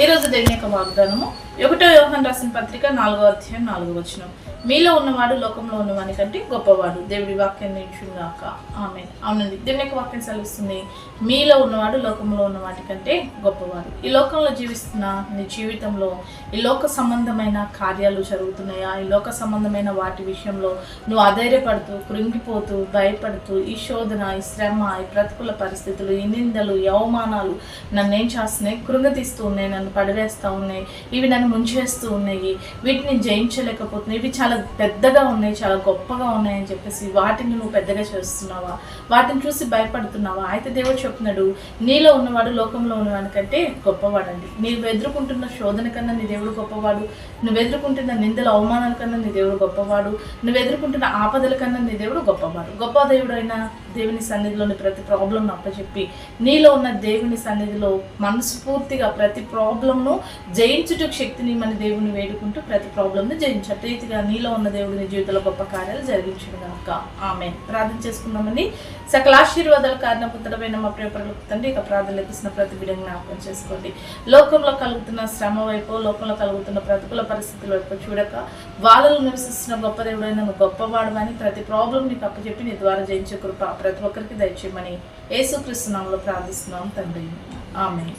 ఈరోజు దేవుని యొక్క వాగ్దానము 1 యోహాను రాసిన పత్రిక 4వ అధ్యాయం 4వ వచనం. మీలో ఉన్నవాడు లోకంలో ఉన్నవాని కంటే గొప్పవాడు. దేవుడి వాక్యం నిలిచుగాక. ఆమేన్. అవునండి, దేవుని యొక్క వాక్యం సెలవిస్తుంది, మీలో ఉన్నవాడు లోకంలో ఉన్న వాటి కంటే గొప్పవాడు. ఈ లోకంలో జీవిస్తున్న నీ జీవితంలో ఈ లోక సంబంధమైన కార్యాలు జరుగుతున్నాయా? ఈ లోక సంబంధమైన వాటి విషయంలో నువ్వు అధైర్యపడుతూ, కృంగిపోతూ, భయపడుతూ, ఈ శోధన, ఈ శ్రమ, ఈ ప్రతికూల పరిస్థితులు, ఈ నిందలు, ఈ అవమానాలు నన్నేం చేస్తున్నాయి? కృంగతీస్తూ ఉన్నాయి, నన్ను పడివేస్తూ ఉన్నాయి, ఇవి నన్ను ముంచేస్తూ ఉన్నాయి, వీటిని జయించలేకపోతున్నాయి, ఇవి చాలా పెద్దగా ఉన్నాయి, చాలా గొప్పగా ఉన్నాయి అని చెప్పేసి వాటిని నువ్వు పెద్దగా చేస్తున్నావా? వాటిని చూసి భయపడుతున్నావా? అయితే దేవుడు చెప్తున్నాడు, నీలో ఉన్నవాడు లోకంలో ఉన్నవాడి కంటే గొప్పవాడండి. నీవు ఎదుర్కొంటున్న శోధన కన్నా నీ దేవుడు గొప్పవాడు. నువ్వు ఎదుర్కొంటున్న నిందల అవమానాల కన్నా నీ దేవుడు గొప్పవాడు. నువ్వు ఎదుర్కొంటున్న ఆపదల కన్నా నీ దేవుడు గొప్పవాడు. గొప్ప దేవుడైన దేవుని సన్నిధిలోని ప్రతి ప్రాబ్లంను అప్పచెప్పి నీలో ఉన్న దేవుని సన్నిధిలో మనస్ఫూర్తిగా ప్రతి ప్రాబ్లంను జయించుటకు శక్తిని మన దేవుని వేడుకుంటూ ప్రతి ప్రాబ్లంను జయించట రీతిగా నీలో ఉన్న దేవుడి నీ జీవితంలో గొప్ప కార్యాలు జరిగించడం కనుక ఆమేన్. ప్రార్థన చేసుకుందామని. సకల ఆశీర్వాదాల కారణపుత్రుడైన మా ప్రియ పరలోక తండ్రి, ఇక ప్రార్థనలు ఎత్తిస్తున్న ప్రతి బిడ్డను జ్ఞాపకం చేసుకోండి. లోకంలో కలుగుతున్న శ్రమ వైపు, లోకంలో కలుగుతున్న ప్రతికూల పరిస్థితుల వైపు చూడక వాళ్ళలో నివసిస్తున్న గొప్ప దేవుడైన నువ్వు గొప్పవాడు అని ప్రతి ప్రాబ్లం నీకు అప్పచెప్పి నీ ద్వారా జయించే కృప ప్రతి ఒక్కరికి దయచేయమని యేసుక్రీస్తు నామములో ప్రార్థిస్తున్నాం తండ్రి. ఆమేన్.